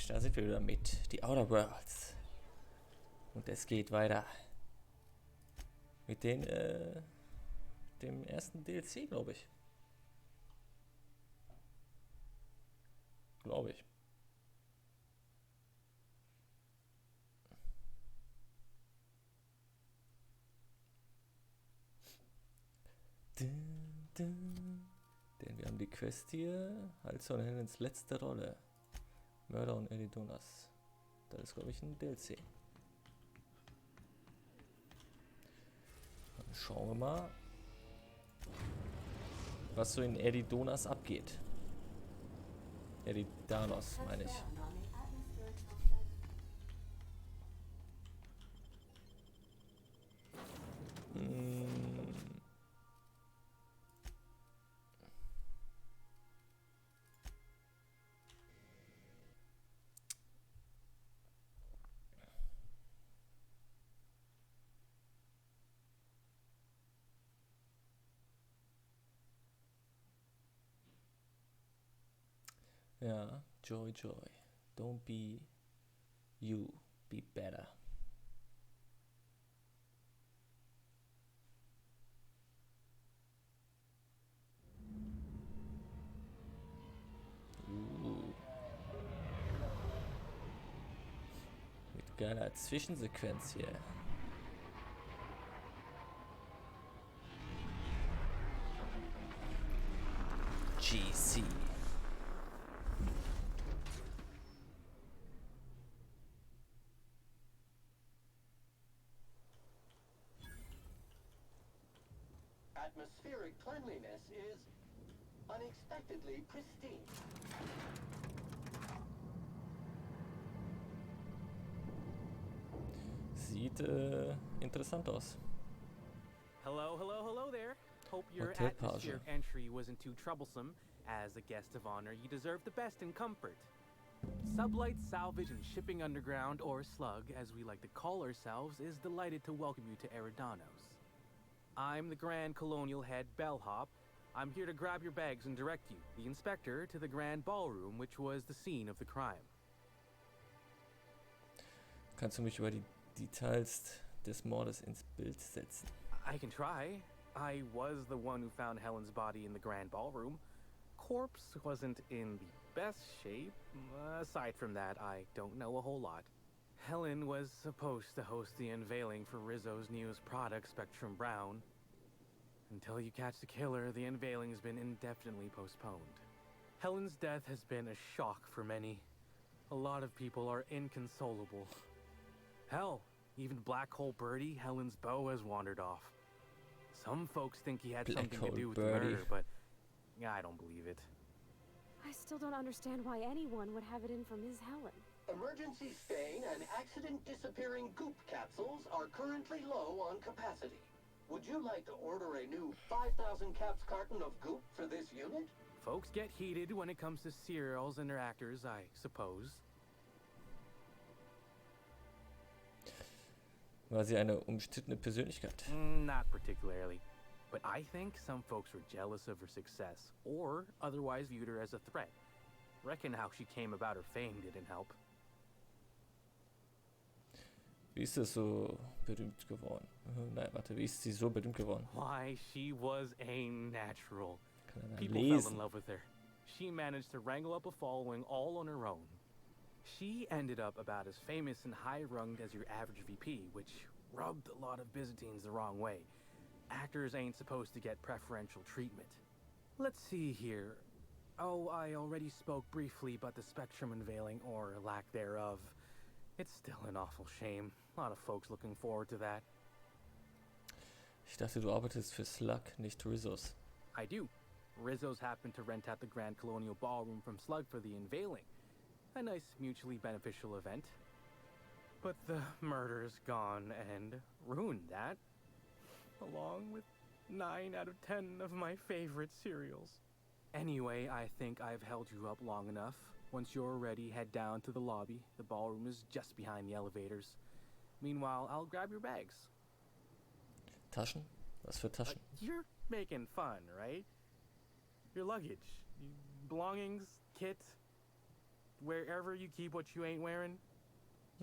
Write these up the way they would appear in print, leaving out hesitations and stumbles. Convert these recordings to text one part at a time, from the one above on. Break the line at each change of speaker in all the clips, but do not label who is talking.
Da sind wir wieder mit die Outer Worlds. Und es geht weiter. Mit dem ersten DLC, glaube ich. Glaube ich. Denn wir haben die Quest hier. Hals und Helens letzte Rolle. Mörder und Eridonas. Das ist, glaube ich, ein DLC. Dann schauen wir mal, was so in Eridonas abgeht. Eridanos, meine ich. Ja, Joy, Joy. Don't be you, be better. Mit geiler Zwischensequenz hier. GC.
Atmospheric cleanliness is unexpectedly pristine.
Sieht interessant aus.
Hello there. Hope your
Hotelpage.
atmospheric entry wasn't too troublesome. As a guest of honor, you deserve the best in comfort. Sublight Salvage and Shipping Underground, or Slug, as we like to call ourselves, is delighted to welcome you to Eridanos. I'm the Grand Colonial Head Bellhop. I'm here to grab your bags and direct you, the inspector, to the Grand Ballroom, which was the scene of the crime.
Kannst du mich über die Details des Mordes ins Bild setzen?
I can try. I was the one who found Helen's body in the Grand Ballroom. Corpse wasn't in the best shape. Aside from that, I don't know a whole lot. Helen was supposed to host the unveiling for Rizzo's newest product, Spectrum Brown. Until you catch the killer, the unveiling's been indefinitely postponed. Helen's death has been a shock for many. A lot of people are inconsolable. Hell, even Black Hole Birdie, Helen's beau, has wandered off. Some folks think he had something to do with the murder, but I don't believe it.
I still don't understand why anyone would have it in for Ms. Helen.
Emergency stain and accident disappearing goop capsules are currently low on capacity. Would you like to order a new 5,000 caps carton of goop for this unit?
Folks get heated when it comes to serials and their actors, I suppose.
War sie eine umstrittene Persönlichkeit?
Not particularly. But I think some folks were jealous of her success, or otherwise viewed her as a threat. Reckon how she came about her fame didn't help.
Wie ist es so berühmt geworden? Nein, warte, wie ist sie so berühmt geworden?
Why, she was a natural.
Kann er
People fell in
lesen?
love with her. She managed to wrangle up a following all on her own. She ended up about as famous and high-runged as your average VP, which rubbed a lot of Byzantines the wrong way. Actors ain't supposed to get preferential treatment. Let's see here. Oh, I already spoke briefly about the Spectrum unveiling, or lack thereof. It's still an awful shame. A lot of folks looking forward to that.
Ich dachte, du arbeitest für Slug, nicht Rizzo's.
I do. Rizzo's happened to rent out the Grand Colonial Ballroom from Slug for the unveiling. A nice mutually beneficial event. But the murder's gone and ruined that. Along with 9 out of 10 of my favorite cereals. Anyway, I think I've held you up long enough. Once you're ready, head down to the lobby. The ballroom is just behind the elevators. Meanwhile, I'll grab your bags.
Taschen? Was für Taschen?
You're making fun, right? Your luggage, belongings, kit. wherever you keep what you ain't wearing?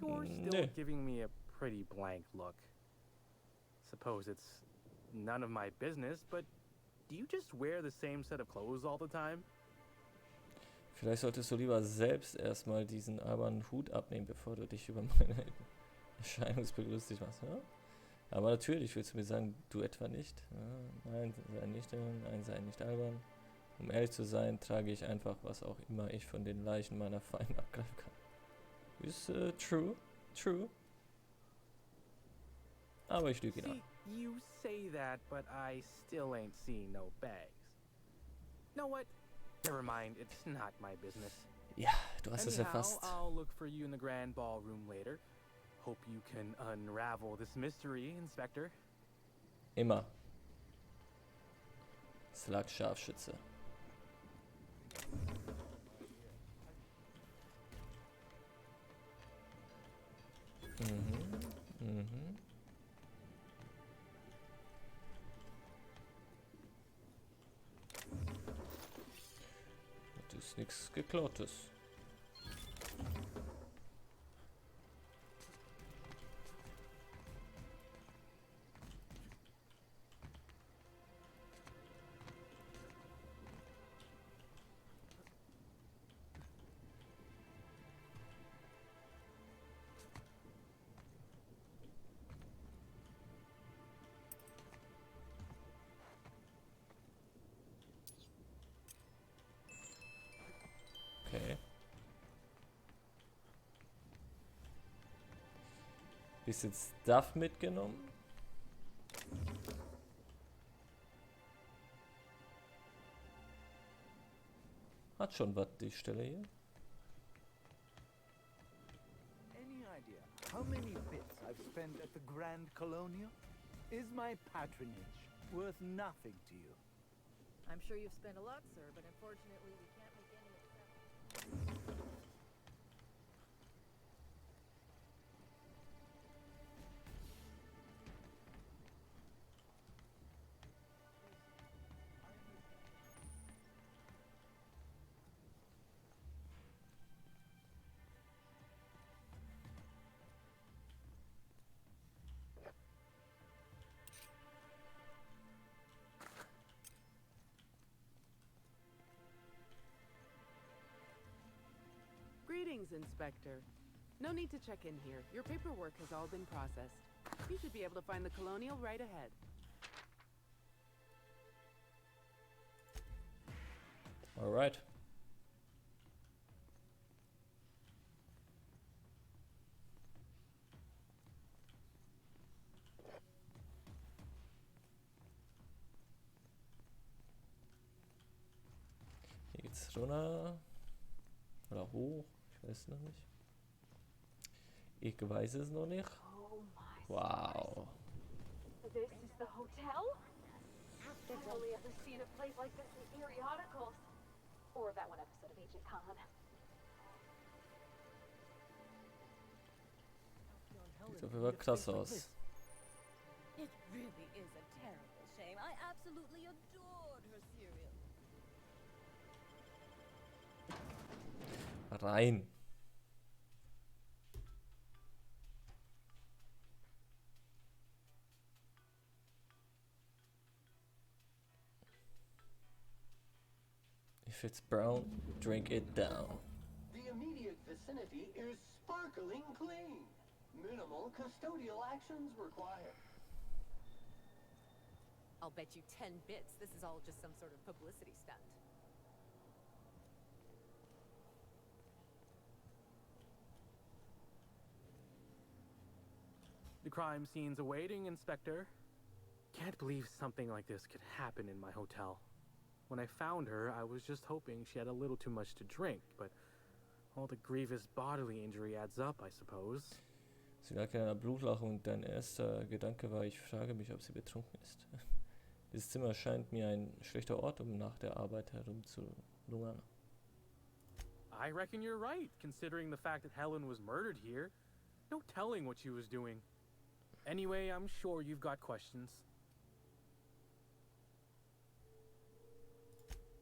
You're still
Nee.
giving me a pretty blank look. Suppose it's none of my business, but do you just wear the same set of clothes all the time?
Vielleicht solltest du lieber selbst erstmal diesen albernen Hut abnehmen, bevor du dich über meine Erscheinungsbild lustig machst. Ja? Aber natürlich willst du mir sagen, du etwa nicht. Ja, nein, sei nicht albern. Um ehrlich zu sein, trage ich einfach, was auch immer ich von den Leichen meiner Feinde abgreifen kann. Ist true. Aber ich lüge ihn ab.
See, you say that, but I still ain't seen no bags. Know what? Never mind, it's not my business.
Ja, du hast es
Anyhow,
erfasst.
I'll look for you in the grand ballroom later. Hope you can unravel this mystery, Inspector.
Immer. Slug-Scharfschütze. Mhm. Das ist nichts Geklautes. Okay. Bisschen Stuff mitgenommen. Hat schon was, die Stelle hier.
Any idea how many bits I've spent at the Grand Colonial? Is my patronage worth nothing to you?
I'm sure you've spent a lot, sir, but unfortunately we can't make any exceptions.
Greetings, Inspector. No need to check in here. Your paperwork has all been processed. You should be able to find the Colonial right ahead.
Alright. Hier geht's runter. Oder hoch. Ich weiß es noch nicht. Ich weiß es noch nicht.
Oh my.
Wow.
This is the hotel? I've only ever seen a place like this in periodicals. Or that one episode of Agent Khan.
Sieht auf jeden Fall krass aus.
It really is a terrible shame. I absolutely adored her cereal.
Rein. If it's brown, drink it down.
The immediate vicinity is sparkling clean. Minimal custodial actions required.
I'll bet you 10 bits this is all just some sort of publicity stunt.
The crime scene's awaiting, Inspector. Can't believe something like this could happen in my hotel. When I found her, I was just hoping she had a little too much to drink, but all the grievous bodily injury adds up, I suppose.
Sie lag in einer Blutlache und dein erster Gedanke war, ich frage mich, ob sie betrunken ist. Dieses Zimmer scheint mir ein schlechter Ort, um nach der Arbeit herumzulungern.
I reckon you're right, considering the fact that Helen was murdered here. No telling what she was doing. Anyway, I'm sure you've got questions.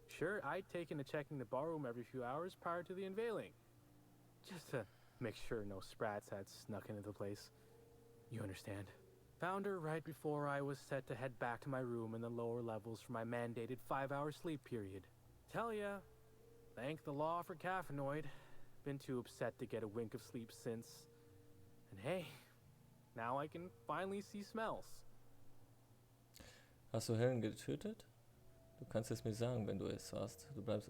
Sure, I'd taken to checking the ballroom every few hours prior to the unveiling. just to make sure no sprats had snuck into the place. You understand? Found her right before I was set to head back to my room in the lower levels for my mandated 5-hour sleep period. Tell ya, thank the law for caffeinoid. Been too upset to get a wink of sleep since. And hey, now I can finally see smells.
Hast du Helen getötet? Du kannst es mir sagen, wenn du es warst. Du bleibst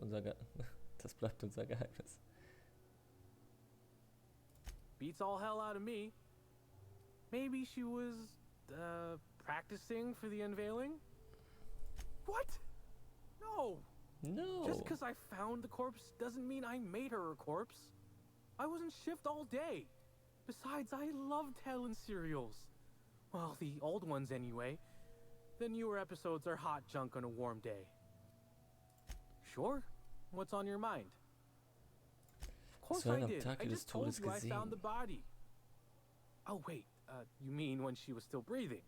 das bleibt unser Geheimnis.
Beats all hell out of me. Maybe she was, practicing for the unveiling? What? No!
No!
Just because I found the corpse doesn't mean I made her a corpse. I was in shift all day. Besides, I loved Helen serials. Well, the old ones anyway. The newer episodes are hot junk on a warm day. Sure? What's on your mind? Of course I did. I just told you I found the body. Oh, wait. You mean when she was still breathing?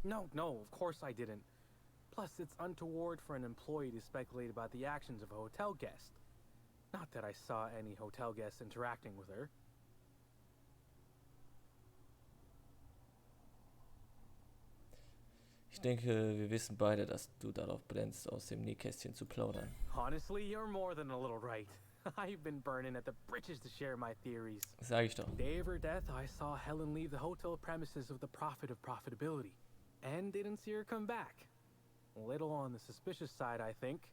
No, of course I didn't. Plus, it's untoward for an employee to speculate about the actions of a hotel guest. Not that I saw any hotel guests interacting with her.
Ich denke, wir wissen beide, dass du darauf brennst, aus dem Nähkästchen zu plaudern.
Honestly, you're more than a little right. I've been burning at the britches to share my theories.
Sag ich doch.
Day of her death, I saw Helen leave the hotel premises with the profit of profitability, and didn't see her come back. A little on the suspicious side, I think.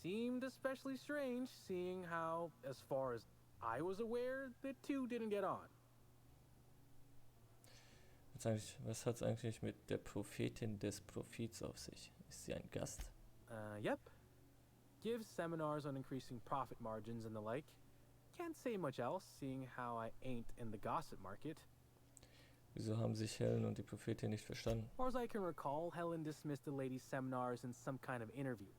Seemed especially strange, seeing how, as far as I was aware, the two didn't get on.
Was hat's eigentlich mit der Prophetin des Profits auf sich? Ist sie ein Gast?
Yep. Gives seminars on increasing profit margins and the like. Can't say much else, seeing how I ain't in the gossip market.
Wieso haben sich Helen und die Prophetin nicht verstanden?
As far as I can recall, Helen dismissed the lady's seminars in some kind of interview.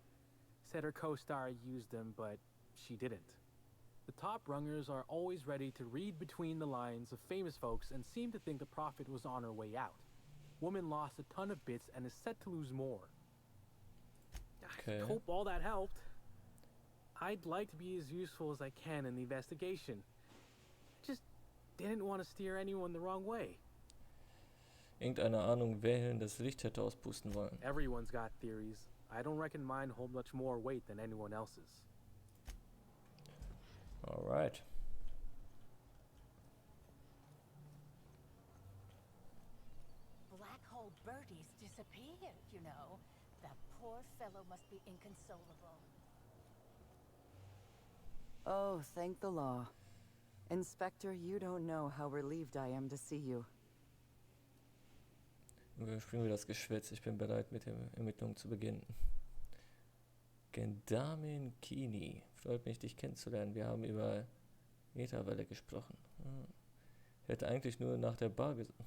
Said her co-star used them, but she didn't. The top rungers are always ready to read between the lines of famous folks and seem to think the prophet was on her way out. Woman lost a ton of bits and is set to lose more.
Okay.
I hope all that helped. I'd like to be as useful as I can in the investigation. Just didn't want to steer anyone the wrong way.
Irgendeine Ahnung, wer Helen das Licht hätte auspusten wollen?
Everyone's got theories. I don't reckon mine hold much more weight than anyone else's.
Alright.
Black hole birdies disappeared, you know. That poor fellow must be inconsolable.
Oh, thank the law. Inspector, you don't know how relieved I am to see you.
Wir springen wieder das Geschwätz. Ich bin bereit, mit den Ermittlungen zu beginnen. Gendamin Kini. Freut mich, dich kennenzulernen. Wir haben über Etherwelle gesprochen. Hätte eigentlich nur nach der Bar gesagt.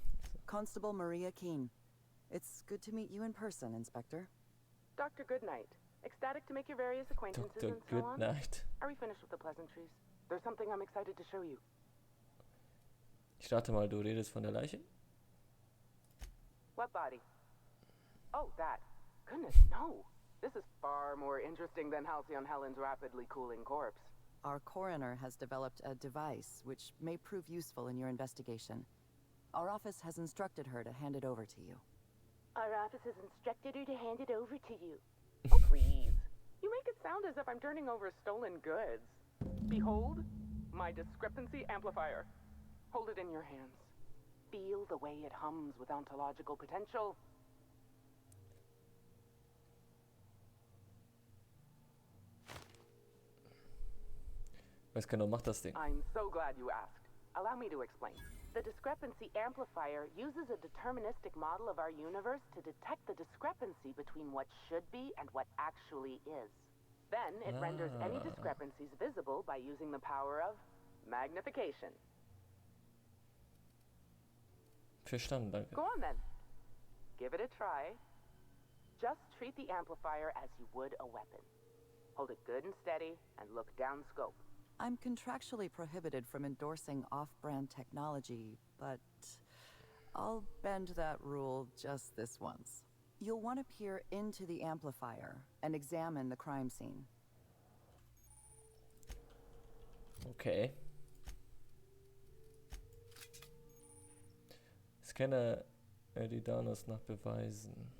Constable Maria Keene. It's good to meet you in person, Inspector.
Dr. Goodnight. Ecstatic to make your various acquaintances
Dr.
and so on.
Goodnight.
Are we finished with the pleasantries? There's something I'm excited to show you.
Ich rate mal, du redest von der Leiche?
What body? Oh, that. Goodness, no. This is far more interesting than Halcyon Helen's rapidly cooling corpse.
Our coroner has developed a device which may prove useful in your investigation. Our office has instructed her to hand it over to you.
Our office has instructed her to hand it over to you. Oh, please. You make it sound as if I'm turning over stolen goods. Behold, my discrepancy amplifier. Hold it in your hands. Feel the way it hums with ontological potential.
Weiß genau, mach das Ding.
I'm so glad you asked. Allow me to explain. The discrepancy amplifier uses a deterministic model of our universe to detect the discrepancy between what should be and what actually is. Then it renders any discrepancies visible by using the power of magnification.
Verstanden, danke.
Go on then. Give it a try. Just treat the amplifier as you would a weapon. Hold it good and steady and look down scope.
I'm contractually prohibited from endorsing off-brand technology, but I'll bend that rule just this once. You'll want to peer into the amplifier and examine the crime scene.
Okay. Scanner die Danos nach Beweisen.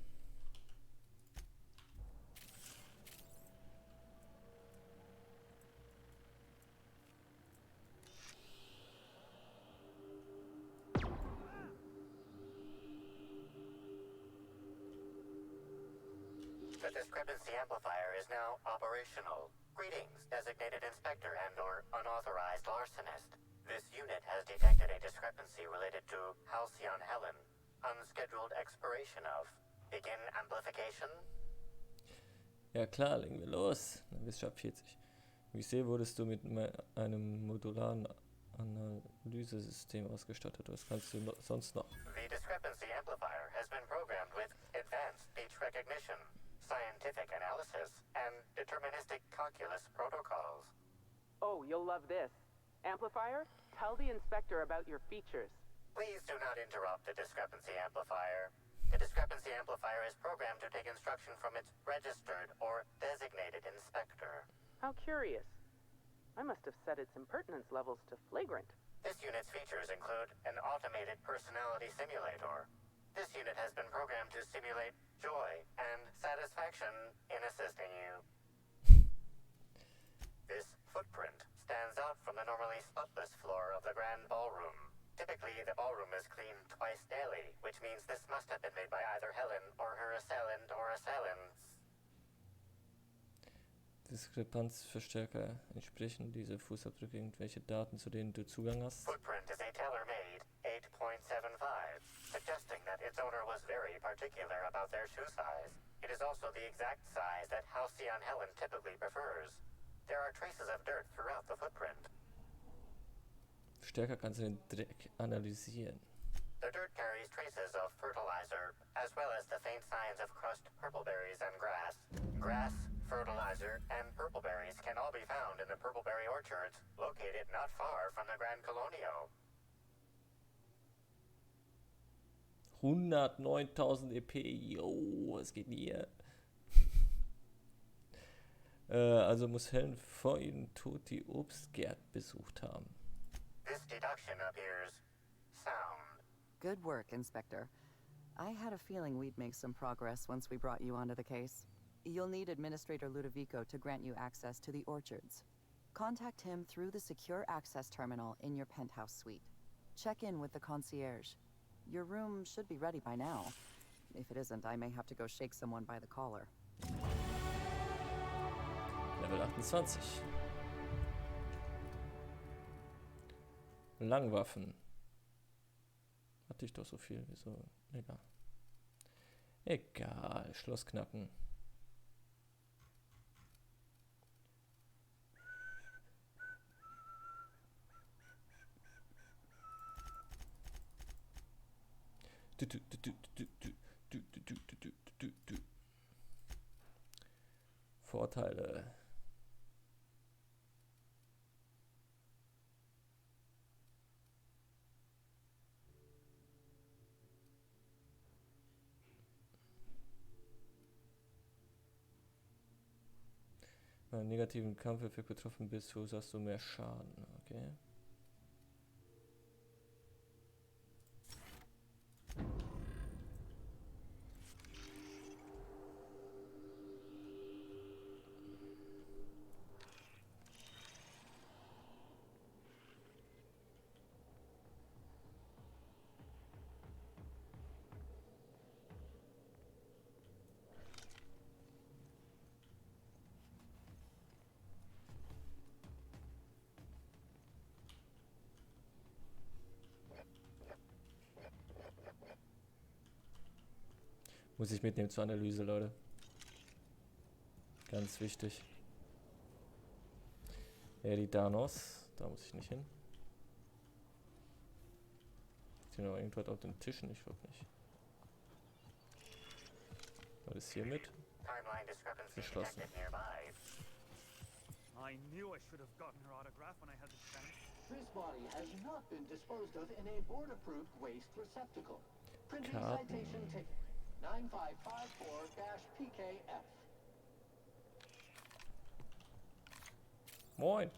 The discrepancy amplifier is now operational. Greetings, designated inspector and/or unauthorized larcenist. This unit has detected a discrepancy related to Halcyon Helen. Unscheduled expiration of. Begin amplification?
Ja klar, legen wir los. Dann bist du ab 40. Wie ich sehe, wurdest du mit einem modularen Analysesystem ausgestattet. Was kannst du sonst noch?
The discrepancy amplifier has been programmed with advanced speech recognition, scientific analysis, and deterministic calculus protocols.
Oh, you'll love this. Amplifier, tell the inspector about your features.
Please do not interrupt the discrepancy amplifier. The discrepancy amplifier is programmed to take instruction from its registered or designated inspector.
How curious. I must have set its impertinence levels to flagrant.
This unit's features include an automated personality simulator. This unit has been programmed to simulate joy and satisfaction in assisting you. This footprint stands out from the normally spotless floor of the grand ballroom. Typically, the ballroom is cleaned twice daily, which means this must have been made by either Helen or her assailant or assailants.
Diskrepanzverstärker entsprechen diese Fußabdrücke irgendwelche Daten, zu denen du Zugang hast?
Footprint is a tailor-made 8.75, suggesting that its owner was very particular about their shoe size. It is also the exact size that Halcyon Helen typically prefers. There are traces of dirt throughout the footprint.
Stärker kannst du den Dreck analysieren.
The dirt carries traces of fertilizer, as well as the faint signs of crushed purpleberries and grass. Grass, fertilizer, and purpleberries can all be found in the purpleberry orchards, located not far from the Grand Colonio.
109.000 EP, yo, was geht denn hier? Also muss Helen vor ihrem Tod die Obstgärten besucht haben.
This deduction appears sound.
Good work, Inspector. I had a feeling we'd make some progress once we brought you onto the case. You'll need Administrator Ludovico to grant you access to the orchards. Contact him through the secure access terminal in your penthouse suite. Check in with the concierge. Your room should be ready by now. If it isn't, I may have to go shake someone by the collar.
Level 28. Langwaffen. Hatte ich doch so viel, wieso? Egal. Egal, Schloss knacken. Vorteile. Wenn du einen negativen Kampfeffekt betroffen bist, verursachst du mehr Schaden. Okay. Muss ich mitnehmen zur Analyse, Leute. Ganz wichtig. Ja, die Danos. Da muss ich nicht hin. Ist hier noch irgendwas auf den Tischen? Ich glaube nicht. Was ist hier mit? Geschlossen.
I knew I should have gotten her autograph when I had the chance.
This body has not been disposed of in a board-approved waste receptacle. Printing citation ticket 9554-PKF.
Moin.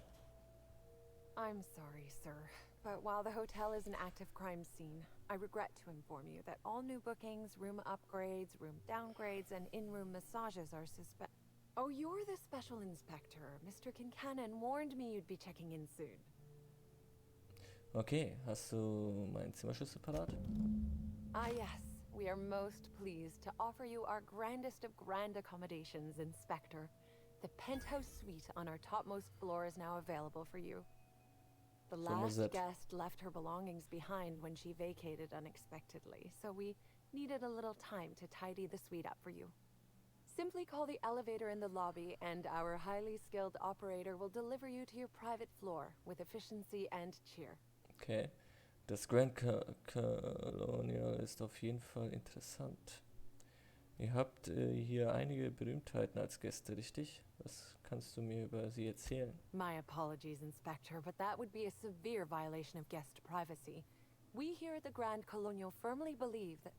I'm sorry, sir, but while the hotel is an active crime scene, I regret to inform you that all new bookings, room upgrades, room downgrades, and in-room massages are suspect. Oh, you're the special inspector. Mr. Kincannon warned me you'd be checking in soon.
Okay, hast du meinen Zimmerschlüssel parat?
Ah, yes. We are most pleased to offer you our grandest of grand accommodations, Inspector. The penthouse suite on our topmost floor is now available for you. The last guest left her belongings behind when she vacated unexpectedly, so we needed a little time to tidy the suite up for you. Simply call the elevator in the lobby, and our highly skilled operator will deliver you to your private floor with efficiency and cheer.
Okay. Das Grand Colonial ist auf jeden Fall interessant. Ihr habt hier einige Berühmtheiten als Gäste, richtig? Was kannst du mir über sie erzählen?
My apologies, Inspector, but that would be a severe violation of guest privacy. We here at the Grand Colonial firmly believe that...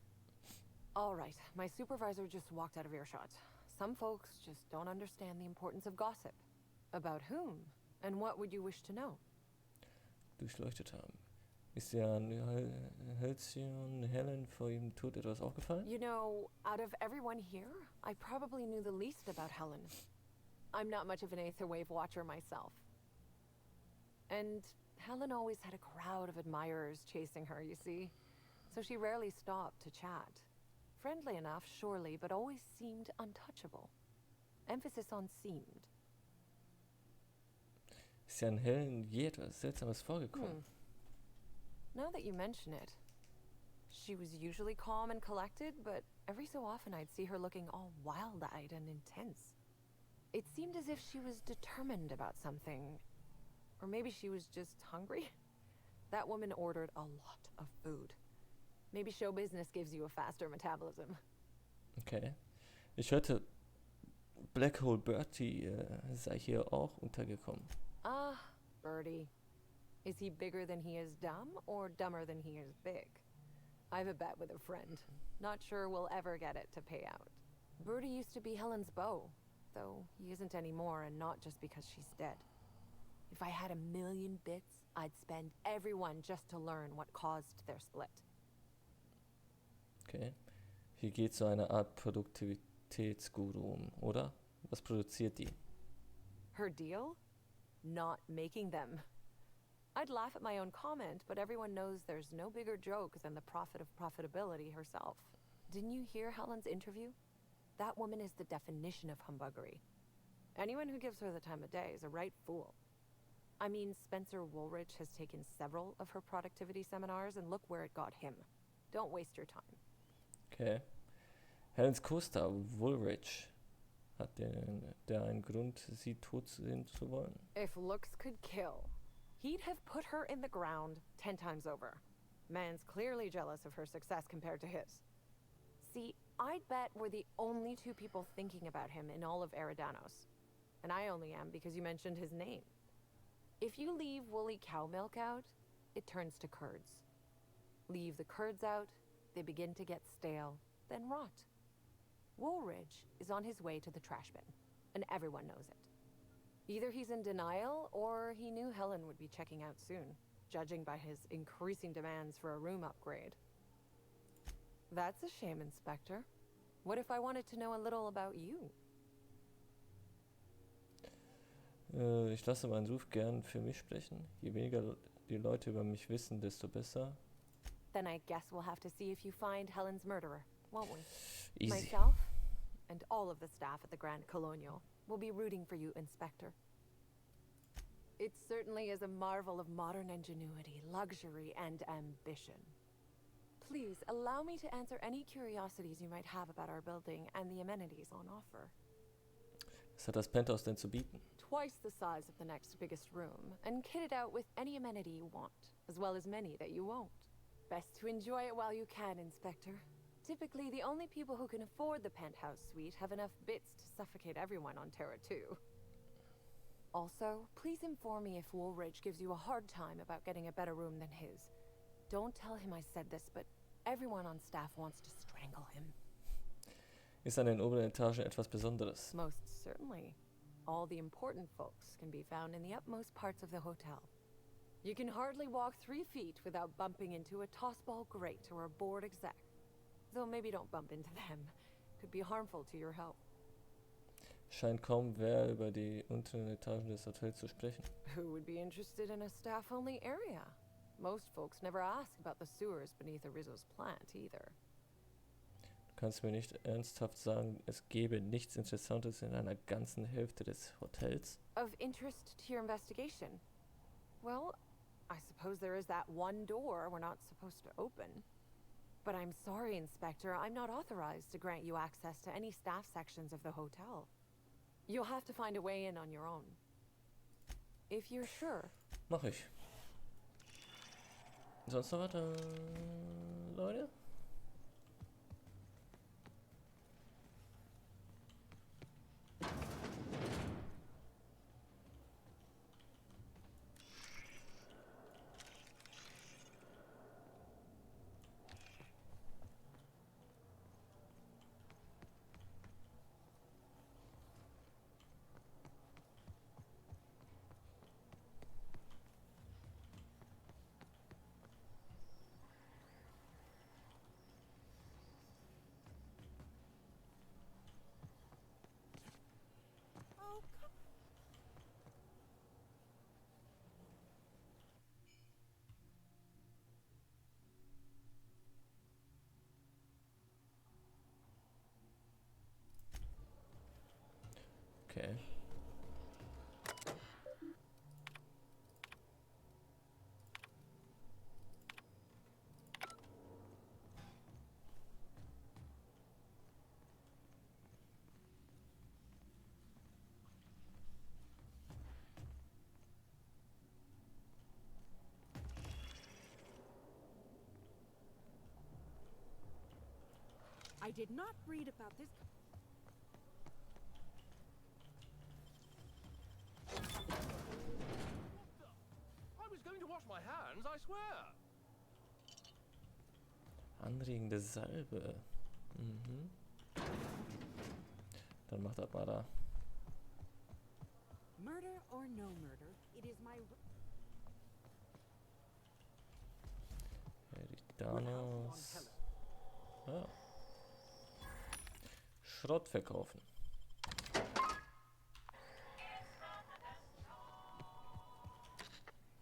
All right, my supervisor just walked out of earshot. Some folks just don't understand the importance of gossip. About whom? And what would you wish to know?
Durchleuchtet haben. Ist dir an Hölzchen Helen vor ihrem Tod etwas aufgefallen?
You know, out of everyone here, I probably knew the least about Helen. I'm not much of an Aether Wave watcher myself. And Helen always had a crowd of admirers chasing her, you see. So she rarely stopped to chat. Friendly enough, surely, but always seemed untouchable. Emphasis on seemed.
Ist ja an Helen je etwas Seltsames vorgekommen?
Now that you mention it, she was usually calm and collected, but every so often I'd see her looking all wild-eyed and intense. It seemed as if she was determined about something. Or maybe she was just hungry. That woman ordered a lot of food. Maybe show business gives you a faster metabolism.
Okay. Ich hörte, Black Hole Bertie sei hier auch untergekommen.
Ah, Bertie. Is he bigger than he is dumb, or dumber than he is big? I've a bet with a friend. Not sure we'll ever get it to pay out. Bertie used to be Helen's beau, though he isn't anymore, and not just because she's dead. If I had 1,000,000 bits, I'd spend everyone just to learn what caused their split.
Okay. Hier geht so eine Art Produktivitätsguru um, oder? Was produziert die?
Her deal? Not making them. I'd laugh at my own comment, but everyone knows there's no bigger joke than the prophet of profitability herself. Didn't you hear Helen's interview? That woman is the definition of humbuggery. Anyone who gives her the time of day is a right fool. I mean, Spencer Woolrich has taken several of her productivity seminars, and look where it got him. Don't waste your time.
Okay. Helens Co-Star Woolrich hat der einen Grund, sie tot sehen zu wollen?
If looks could kill, he'd have put her in the ground 10 times over. Man's clearly jealous of her success compared to his. See, I'd bet we're the only two people thinking about him in all of Eridanos. And I only am because you mentioned his name. If you leave woolly cow milk out, it turns to curds. Leave the curds out, they begin to get stale, then rot. Woolridge is on his way to the trash bin, and everyone knows it. Either he's in denial, or he knew Helen would be checking out soon, judging by his increasing demands for a room upgrade. That's a shame, Inspector. What if I wanted to know a little about you?
Ich lasse meinen Ruf gern für mich sprechen. Je weniger die Leute über mich wissen, desto besser.
Then I guess we'll have to see if you find Helen's murderer, won't we?
Easy.
Myself, and all of the staff at the Grand Colonial, will be rooting for you, Inspector. It certainly is a marvel of modern ingenuity, luxury, and ambition. Please, allow me to answer any curiosities you might have about our building and the amenities on offer.
Was hat das Penthouse denn zu bieten?
Twice the size of the next biggest room, and kitted out with any amenity you want, as well as many that you won't. Best to enjoy it while you can, Inspector. Typically, the only people who can afford the penthouse suite have enough bits to suffocate everyone on Terra 2. Also, please inform me if Woolridge gives you a hard time about getting a better room than his. Don't tell him I said this, but everyone on staff wants to strangle him.
Ist an den oberen Etagen etwas Besonderes?
Most certainly. All the important folks can be found in the utmost parts of the hotel. You can hardly walk 3 feet without bumping into a tossball grate or a bored exec. Though maybe don't bump into them. Could be harmful to your health.
Scheint kaum wer über die unteren Etagen des Hotels zu sprechen.
Who would be interested in a staff-only area? Most folks never ask about the sewers beneath Arizo's plant either.
Du kannst mir nicht ernsthaft sagen, es gäbe nichts Interessantes in einer ganzen Hälfte des Hotels?
Of interest to your investigation? Well, I suppose there is that one door we're not supposed to open. But I'm sorry, Inspector, I'm not authorized to grant you access to any staff sections of the hotel. You'll have to find a way in on your own. If you're sure.
Mach ich. Sonst noch was, Leute? Okay.
I did not read about this.
I was going to wash my hands, I swear.
Anregende Salbe. Mhm. Dann macht das mal da.
Murder or no murder, it is my
Danos. Ja. Schrott verkaufen.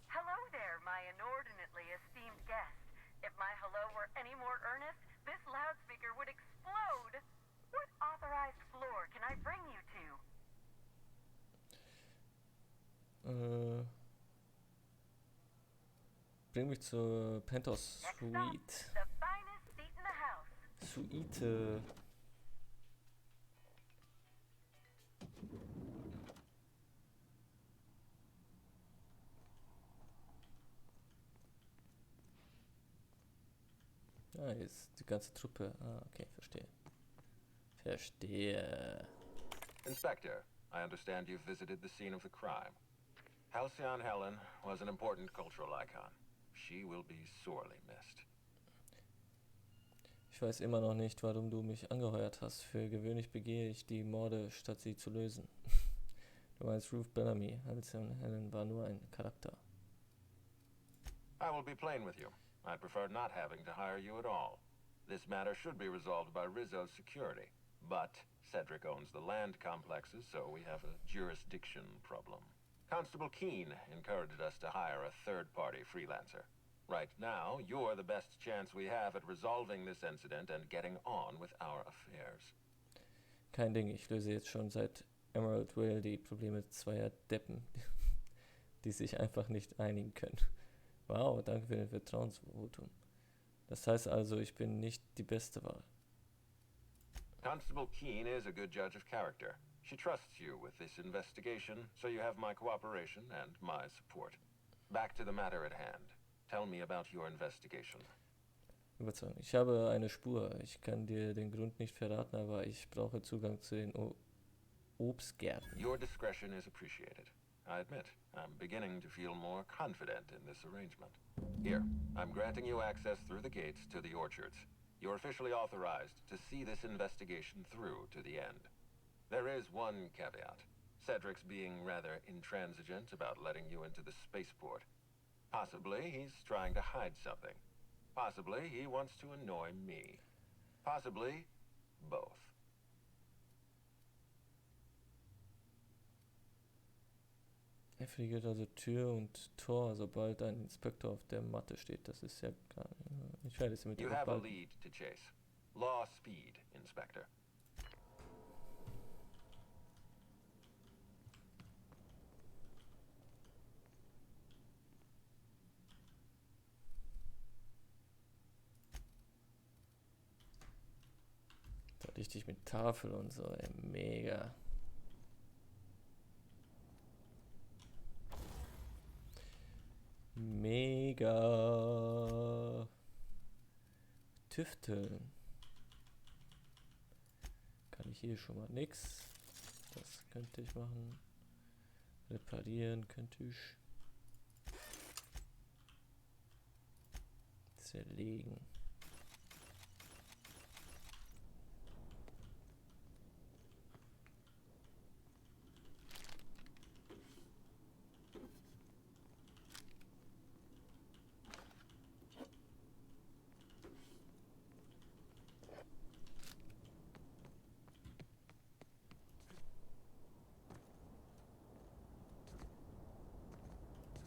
Hello there, my inordinately esteemed guest. If my hello were any more earnest, this loudspeaker would explode. What authorized floor can I bring you to?
Bring mich zur Penthouse Suite.
The finest seat in the house.
Suite. Ah, jetzt die ganze Truppe. Ah, okay, verstehe. Verstehe.
Inspector, I understand you've visited the scene of the crime. Halcyon Helen was an important cultural icon. She will be sorely missed.
Ich weiß immer noch nicht, warum du mich angeheuert hast. Für gewöhnlich begehe ich die Morde, statt sie zu lösen. Du meinst Ruth Bellamy. Halcyon Helen war nur ein Charakter.
I will be plain with you. I'd prefer not having to hire you at all. This matter should be resolved by Rizzo's security. But Cedric owns the land complexes, so we have a jurisdiction problem. Constable Keene encouraged us to hire a third-party freelancer. Right now, you're the best chance we have at resolving this incident and getting on with our affairs.
Kein Ding, ich löse jetzt schon seit Emerald Vale die Probleme zweier Deppen, die sich einfach nicht einigen können. Wow, danke für den Vertrauensvotum. Das heißt also, ich bin nicht die beste Wahl.
Constable Keene is a good judge of character. She trusts you with this investigation, so you have my cooperation and my support. Back to the matter at hand. Tell me about your investigation.
Überzeugung. Ich habe eine Spur. Ich kann dir den Grund nicht verraten, aber ich brauche Zugang zu den Obstgärten.
Your discretion is appreciated. I admit, I'm beginning to feel more confident in this arrangement. Here, I'm granting you access through the gates to the orchards. You're officially authorized to see this investigation through to the end. There is one caveat. Cedric's being rather intransigent about letting you into the spaceport. Possibly he's trying to hide something. Possibly he wants to annoy me. Possibly both.
Er fliegt also Tür und Tor, sobald ein Inspektor auf der Matte steht. Das ist ja gar nicht. Ich werde es mit
You have a lead to chase. Law speed, Inspector.
Da richtig mit Tafel und so, ey, mega. Mega. Tüfteln. Kann ich hier schon mal nix. Das könnte ich machen. Reparieren könnte ich. Zerlegen.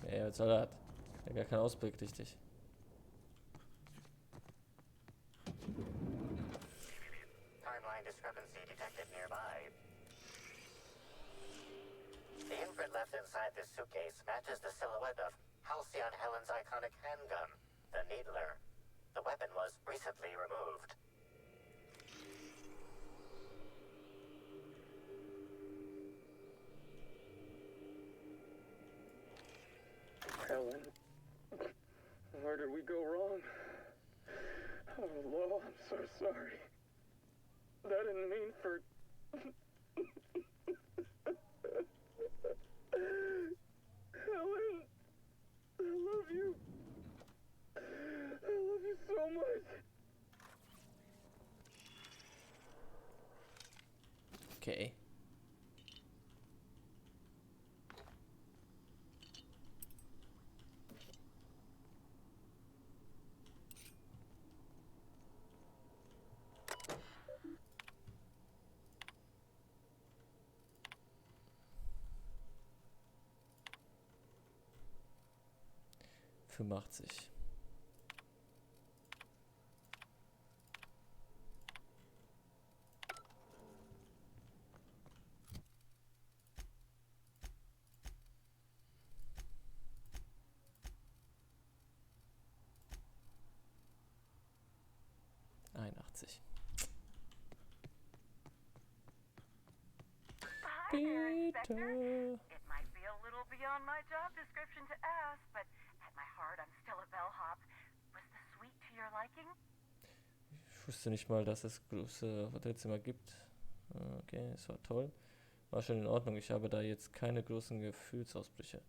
Ey, was soll das? Ja, gar kein Ausblick, richtig.
Timeline discrepancy detected nearby. The imprint left inside this suitcase matches the silhouette of Halcyon Helen's iconic handgun, the Needler. The weapon was recently removed.
Helen, where did we go wrong? Oh, Lo, I'm so sorry. That didn't mean for... Helen, I love you. I love you so much.
Okay. Fünfundachtzig. Einundachtzig.
Hi there, Inspector. It might be a little beyond my job description to ask, but at my heart I'm still a bellhop. Was the suite to your liking?
Ich wusste nicht mal, dass es große Hotelzimmer gibt. Okay, es war toll. War schon in Ordnung. Ich habe da jetzt keine großen Gefühlsausbrüche.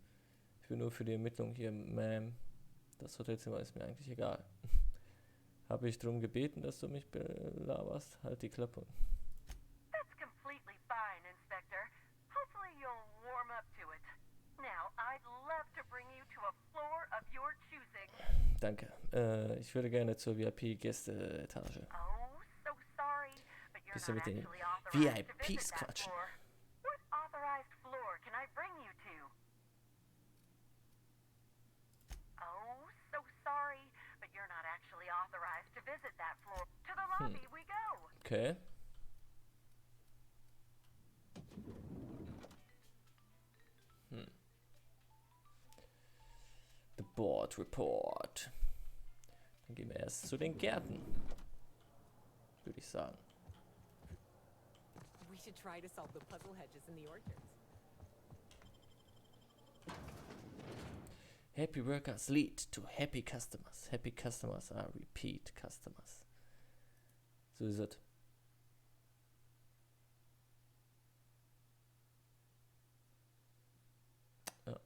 Ich bin nur für die Ermittlung hier, Ma'am. Das Hotelzimmer ist mir eigentlich egal. Habe ich darum gebeten, dass du mich belaberst? Halt die Klappe.
That's completely fine, Inspector. Hopefully you'll warm up to it. Now, I'd love to bring you to a floor of your choosing.
Danke. Ich würde gerne zur VIP-Gäste-Etage.
Oh, so sorry, but you're
Bisschen mit
not
den
actually authorized to visit
VIPs
that
quatschen.
floor. What authorized floor can I bring you to? Oh, so sorry, but you're not actually authorized to visit that floor. To the lobby we go.
Okay. The Board Report. Dann gehen wir erst zu den Gärten. Würde ich sagen.
We should try to solve the puzzle hedges in the orchards.
Happy workers lead to happy customers. Happy customers are repeat customers. So ist es. Ja.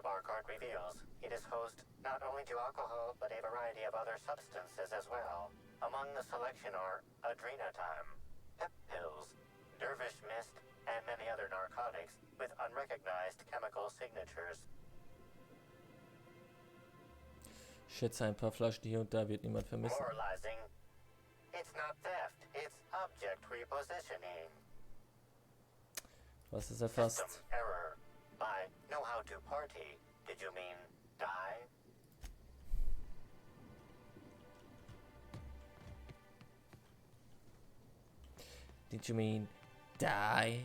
bar card reveals, it is host not only to alcohol, but a variety of other substances as well. Among the selection are Adrenatime, pep pills, dervish mist, and many other narcotics with unrecognized chemical signatures.
Ich schätze, ein paar Flaschen hier und da wird niemand vermissen.
Moralizing. It's not theft, it's object repositioning.
Was ist erfasst?
System error. By know how to party, did you mean die?
Did you mean die?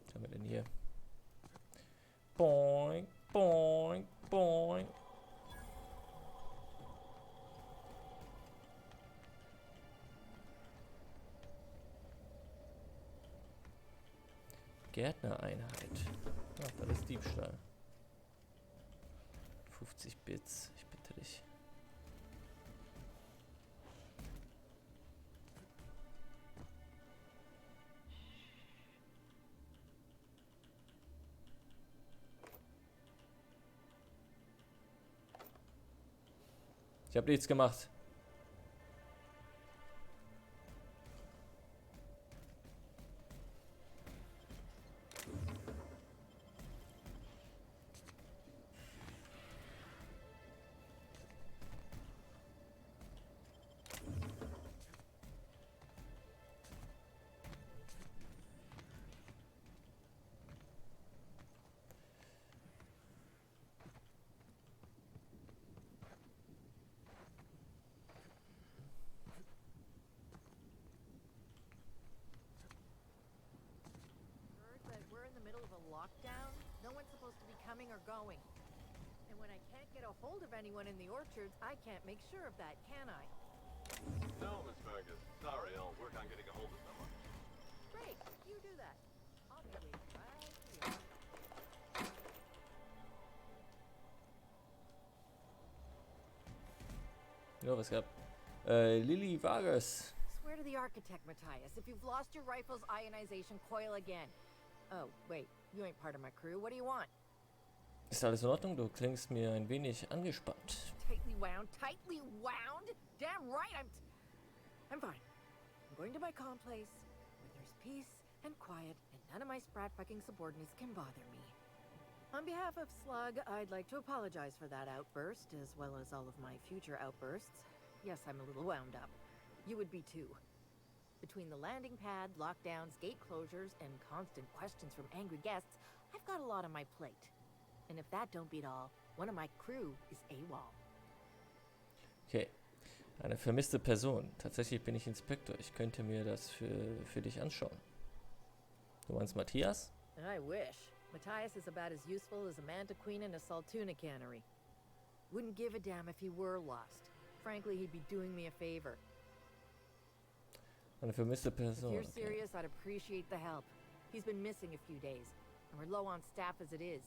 Was haben wir denn hier? Boing, boing, boing. Gärtnereinheit. Ach, das ist Diebstahl. 50 Bits, ich bitte dich. Ich habe nichts gemacht.
Lockdown, no one's supposed to be coming or going. And when I can't get a hold of anyone in the orchards, I can't make sure of that, can I?
No, Miss Fergus. Sorry, I'll work on getting a hold of someone.
Great, you do that. I'll be waiting right here.
Ja, was gab? Lily Vargas.
Swear to the architect, Matthias, if you've lost your rifle's ionization coil again. Oh, wait, you ain't part of my crew. What do you want?
Ist alles in Ordnung? Du klingst mir ein wenig angespannt.
Tightly wound? Tightly wound? Damn right, I'm fine. I'm going to my calm place, where there's peace and quiet, and none of my sprat fucking subordinates can bother me. On behalf of Slug, I'd like to apologize for that outburst, as well as all of my future outbursts. Yes, I'm a little wound up. You would be too. Between the landing pad, lockdowns, gate closures, and constant questions from angry guests, I've got a lot on my plate. And if that don't beat all, one of my crew is AWOL.
Okay. Eine vermisste Person. Tatsächlich bin ich Inspektor. Ich könnte mir das für dich anschauen. Du meinst Matthias?
I wish. Matthias is about as useful as a manta queen in a saltuna cannery. Wouldn't give a damn if he were lost. Frankly, he'd be doing me a favor.
Eine vermisste Person.
If you're serious, I'd appreciate the help. He's been missing a few days, and we're low on staff as it is.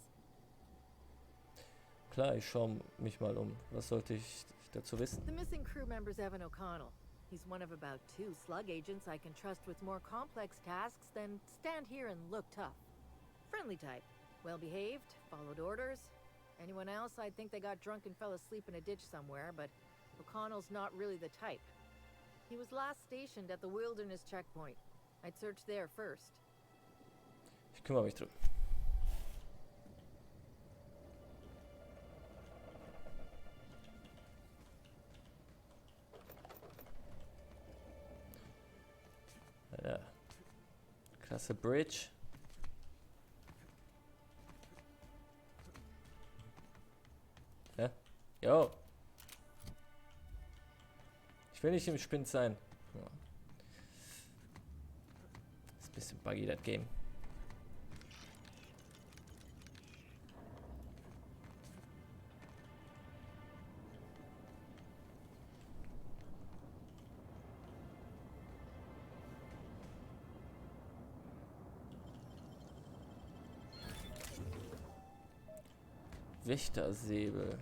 Klar, ich schaue mich mal um. Was sollte ich dazu wissen?
The missing crew member's Evan O'Connell. He's one of about 2 slug agents I can trust with more complex tasks than stand here and look tough. Friendly type. Well-behaved, followed orders. Anyone else, I'd think they got drunk and fell asleep in a ditch somewhere, but O'Connell's not really the type. He was last stationed at the Wilderness Checkpoint. I'd search there first.
Ich kümmere mich drum. Ja. Klasse Bridge. Ja. Jo. Ich will nicht im Spind sein. Ja. Ist ein bisschen buggy, das Game. Wächtersäbel.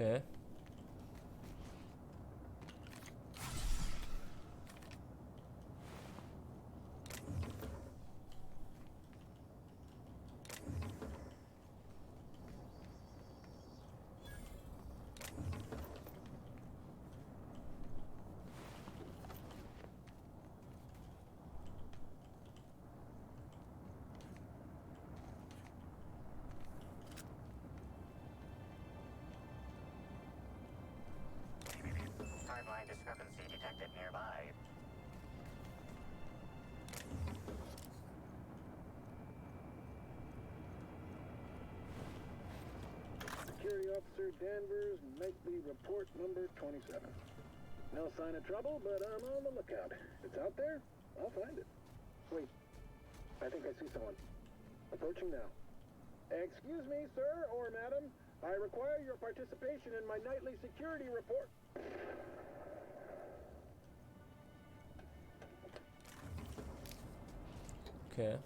Okay.
Timeline discrepancy detected nearby.
Security Officer Danvers, nightly report number 27. No sign of trouble, but I'm on the lookout. It's out there, I'll find it. Wait, I think I see someone. Approaching now. Excuse me, sir or madam. I require your participation in my nightly security report.
Okay.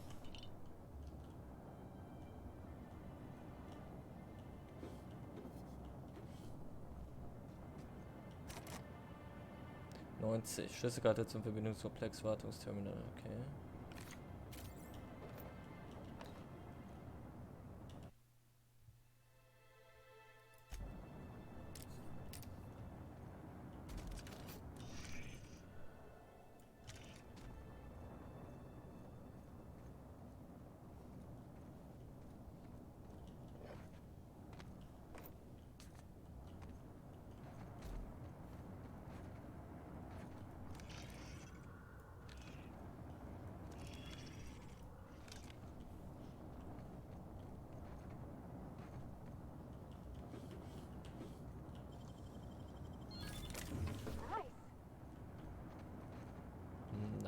Schlüsselkarte zum Verbindungskomplex Wartungsterminal. Okay.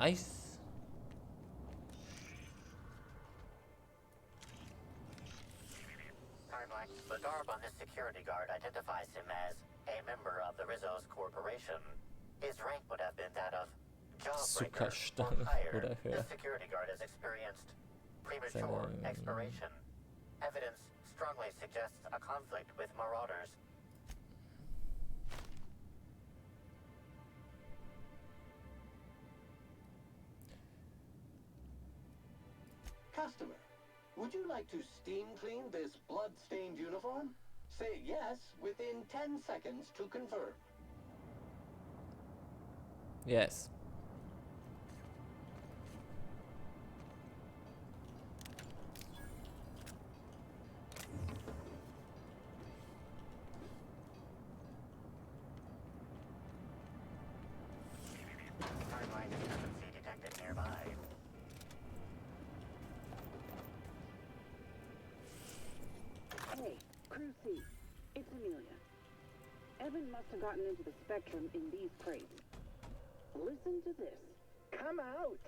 Nice.
Timeline. The garb on this security guard identifies him as a member of the Rizzo's corporation. His rank would have been that of jawbreaker or higher. The security guard has experienced premature expiration. Evidence strongly suggests a conflict with marauders.
Customer, would you like to steam clean this blood-stained uniform? Say yes within 10 seconds to confirm.
Yes.
Timeline discrepancy detected nearby.
Hey, Crew C, it's Amelia. Evan must have gotten into the Spectrum in these crates. Listen to this.
Come out!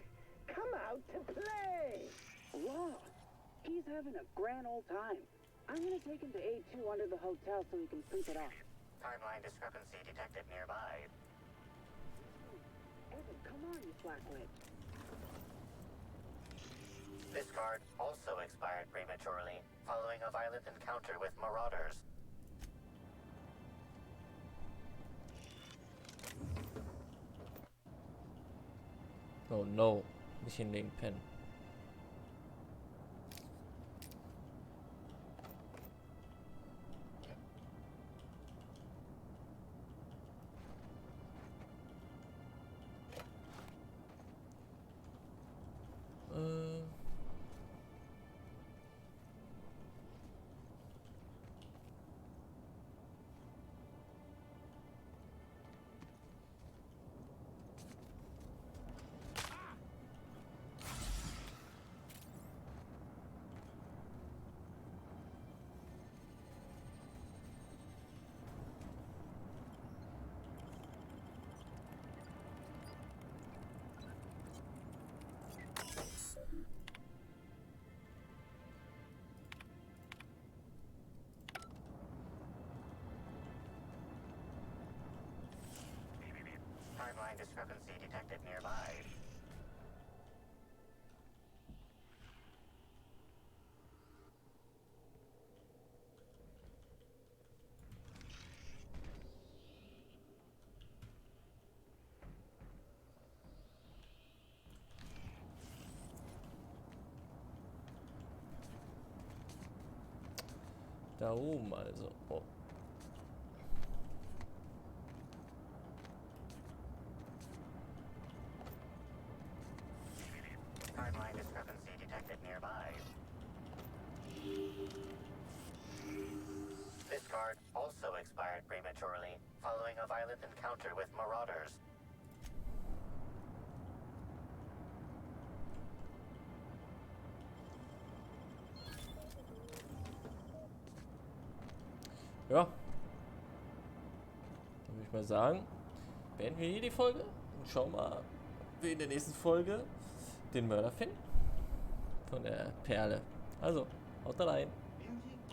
Come out to play!
Wow, he's having a grand old time. I'm gonna take him to A2 under the hotel so he can sleep it off.
Timeline discrepancy detected nearby.
Evan, come on, you flackwit.
This card also expired prematurely, following a violent encounter with marauders.
Oh no, nicht hinlegen, Pen.
Timeline discrepancy detected nearby.
Da oben also. Oh.
Timeline discrepancy detected nearby. This card also expired prematurely, following a violent encounter with marauders.
Ja. Dann würde ich mal sagen, beenden wir hier die Folge und schauen mal, wie wir in der nächsten Folge den Mörder finden. Von der Perle. Also, haut da rein.